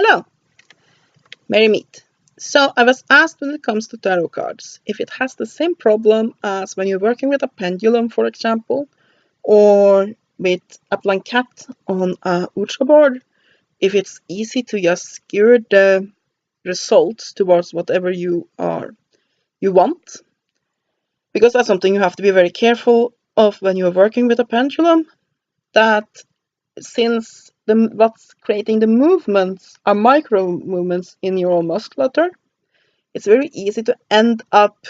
Hello, Mary Meet. So I was asked when it comes to tarot cards if it has the same problem as when you're working with a pendulum, for example, or with a blanket on a Ouija board, if it's easy to just steer the results towards whatever you want, because that's something you have to be very careful of when you're working with a pendulum, that since what's creating the movements are micro movements in your own musculature, it's very easy to end up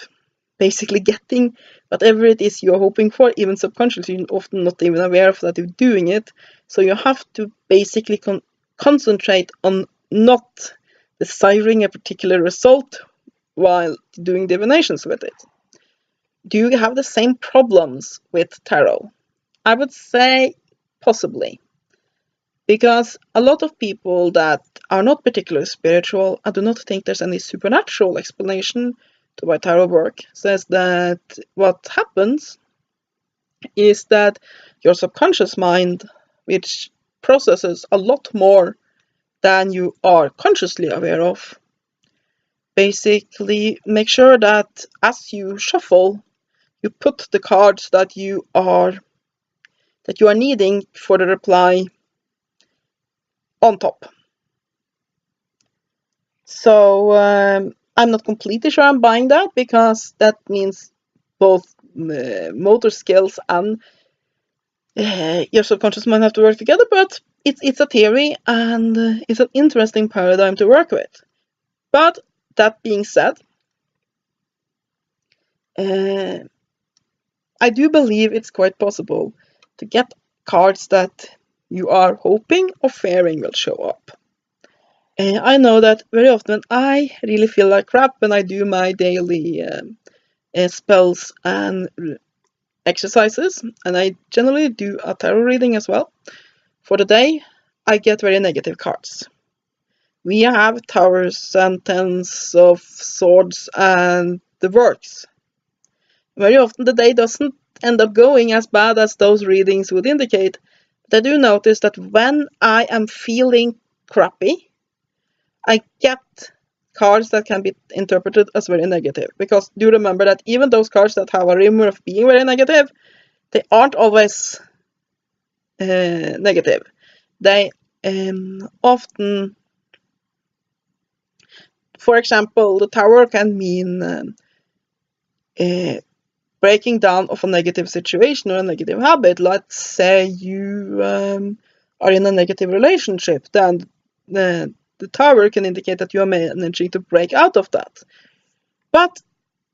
basically getting whatever it is you're hoping for, even subconsciously. You're often not even aware of that you're doing it. So you have to basically concentrate on not desiring a particular result while doing divinations with it. Do you have the same problems with tarot? I would say possibly. Because a lot of people that are not particularly spiritual and do not think there's any supernatural explanation to why tarot work says that what happens is that your subconscious mind, which processes a lot more than you are consciously aware of, basically make sure that as you shuffle, you put the cards that you are needing for the reply on top. So I'm not completely sure I'm buying that, because that means both motor skills and your subconscious mind have to work together, but it's a theory and it's an interesting paradigm to work with. But that being said, I do believe it's quite possible to get cards that you are hoping or fearing will show up. I know that very often I really feel like crap when I do my daily spells and exercises, and I generally do a tarot reading as well. For the day, I get very negative cards. We have towers and tens of swords and the works. Very often the day doesn't end up going as bad as those readings would indicate, but I do notice that when I am feeling crappy, I get cards that can be interpreted as very negative. Because do remember that even those cards that have a rumor of being very negative, they aren't always negative. They often, for example, the tower can mean breaking down of a negative situation or a negative habit. Let's say you are in a negative relationship, then the tower can indicate that you are managing to break out of that. But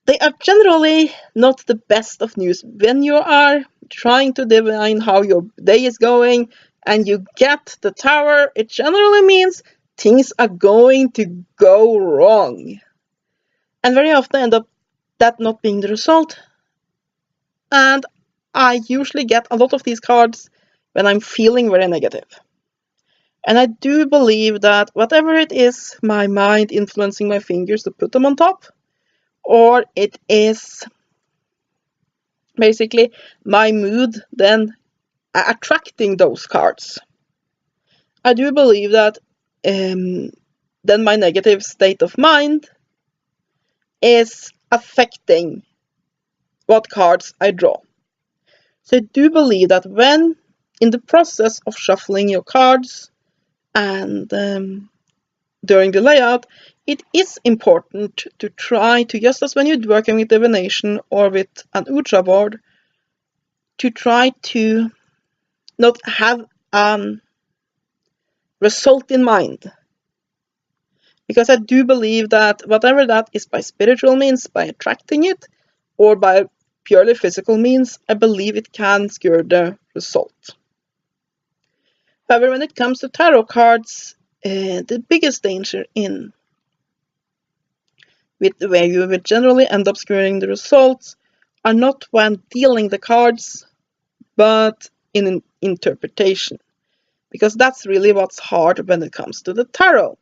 they are generally not the best of news. When you are trying to divine how your day is going and you get the tower, it generally means things are going to go wrong. And very often end up that not being the result. And I usually get a lot of these cards when I'm feeling very negative. And I do believe that whatever it is, my mind influencing my fingers to put them on top, or it is basically my mood then attracting those cards. I do believe that then my negative state of mind is affecting what cards I draw. So I do believe that when in the process of shuffling your cards and during the layout, it is important to try to, just as when you're working with divination or with an Ouija board, to try to not have result in mind. Because I do believe that whatever that is, by spiritual means, by attracting it, or by purely physical means, I believe it can skew the result. However, when it comes to tarot cards, the biggest danger in with where you will generally end up skewing the results are not when dealing the cards, but in interpretation. Because that's really what's hard when it comes to the tarot.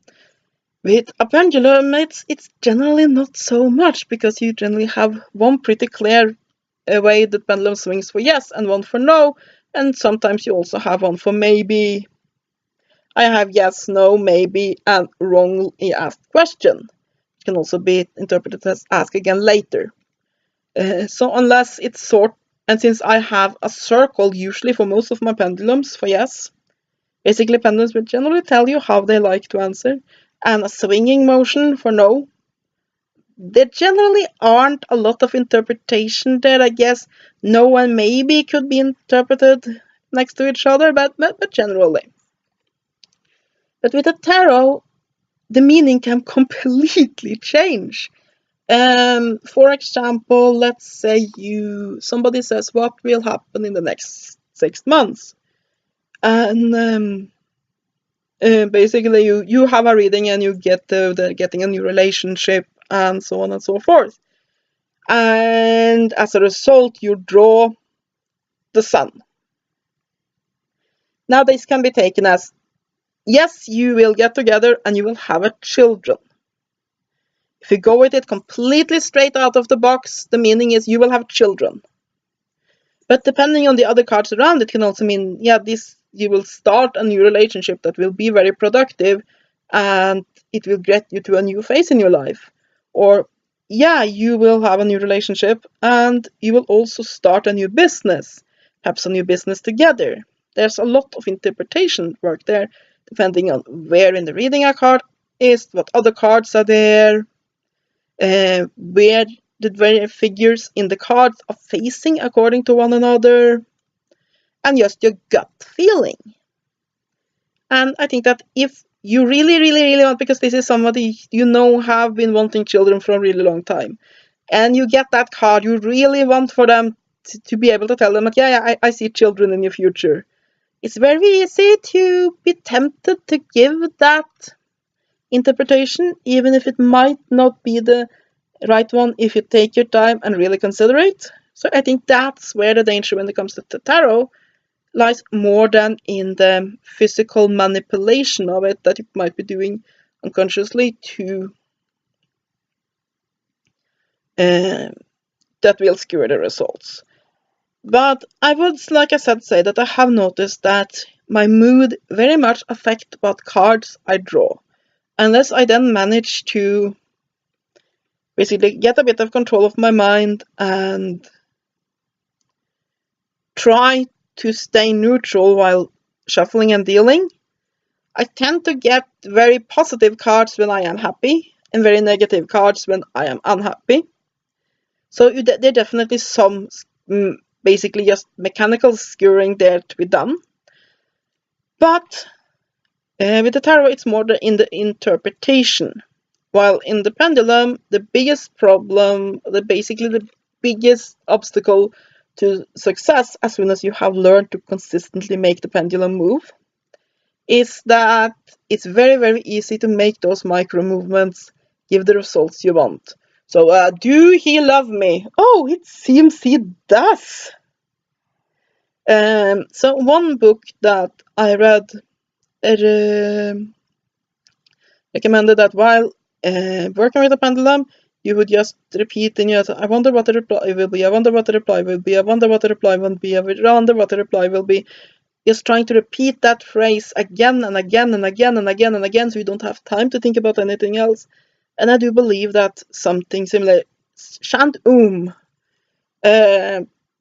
With a pendulum, it's generally not so much, because you generally have one pretty clear way the pendulum swings for yes and one for no, and sometimes you also have one for maybe I have yes, no, maybe, and wrongly asked question. It can also be interpreted as ask again later. So unless it's sort, and since I have a circle usually for most of my pendulums for yes, basically pendulums will generally tell you how they like to answer, and a swinging motion for no. There generally aren't a lot of interpretation there, I guess. No and maybe could be interpreted next to each other, but generally. But with a tarot, the meaning can completely change. For example, let's say somebody says what will happen in the next 6 months, and basically you have a reading and you get the getting a new relationship and so on and so forth, and as a result you draw the sun. Now this can be taken as yes, you will get together and you will have a children. If you go with it completely straight out of the box, the meaning is you will have children. But depending on the other cards around, it can also mean, yeah, this you will start a new relationship that will be very productive and it will get you to a new phase in your life. Or, yeah, you will have a new relationship and you will also start a new business, perhaps a new business together. There's a lot of interpretation work there, depending on where in the reading a card is, what other cards are there, where the various figures in the cards are facing according to one another, and just your gut feeling. And I think that if you really, really, really want, because this is somebody you know have been wanting children for a really long time, and you get that card, you really want for them to be able to tell them that, yeah, I see children in your future. It's very easy to be tempted to give that interpretation, even if it might not be the right one if you take your time and really consider it. So I think that's where the danger when it comes to tarot lies, more than in the physical manipulation of it that you might be doing unconsciously to that will skew the results. But I would, like I said, say that I have noticed that my mood very much affects what cards I draw. Unless I then manage to basically get a bit of control of my mind and try to stay neutral while shuffling and dealing, I tend to get very positive cards when I am happy and very negative cards when I am unhappy. So there are definitely some basically just mechanical skewing there to be done. But with the tarot, it's more in the interpretation. While in the pendulum, the biggest problem, basically the biggest obstacle to success, as soon as you have learned to consistently make the pendulum move, is that it's very, very easy to make those micro movements give the results you want. So, do he love me? Oh, it seems he does. So one book that I read recommended that while working with a pendulum, you would just repeat in your, I wonder what the reply will be, I wonder what the reply will be, I wonder what the reply will be, I wonder what the reply will be. Just trying to repeat that phrase again and again and again and again and again, so you don't have time to think about anything else. And I do believe that something similar, chant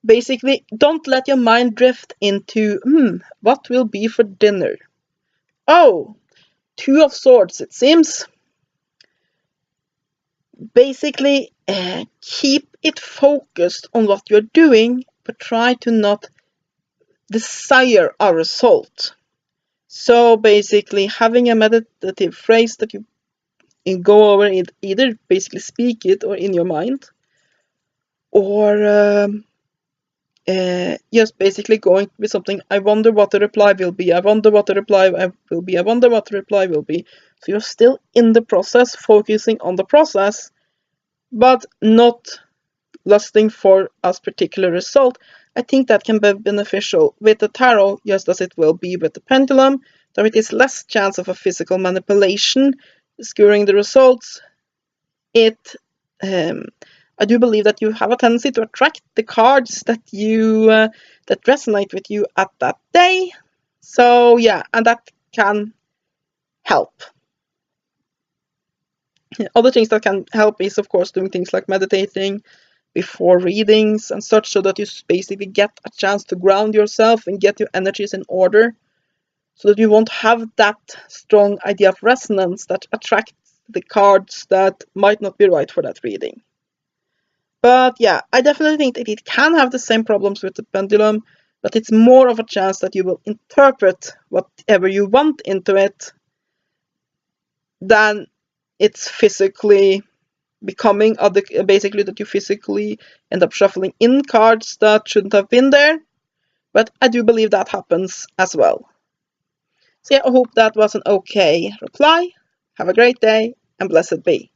basically don't let your mind drift into, what will be for dinner? Oh, Two of Swords, it seems. Basically, keep it focused on what you're doing, but try to not desire a result. So basically, having a meditative phrase that you go over it, either basically speak it or in your mind, or just basically going with something, I wonder what the reply will be, I wonder what the reply will be, I wonder what the reply will be. So you're still in the process, focusing on the process, but not lusting for a particular result. I think that can be beneficial with the tarot, just as it will be with the pendulum. There is less chance of a physical manipulation skewing the results. I do believe that you have a tendency to attract the cards that that resonate with you at that day. So yeah, and that can help. Other things that can help is, of course, doing things like meditating before readings and such, so that you basically get a chance to ground yourself and get your energies in order, so that you won't have that strong idea of resonance that attracts the cards that might not be right for that reading. But yeah, I definitely think that it can have the same problems with the pendulum, but it's more of a chance that you will interpret whatever you want into it than it's physically becoming other, basically that you physically end up shuffling in cards that shouldn't have been there. But I do believe that happens as well. So yeah, I hope that was an okay reply. Have a great day and blessed be.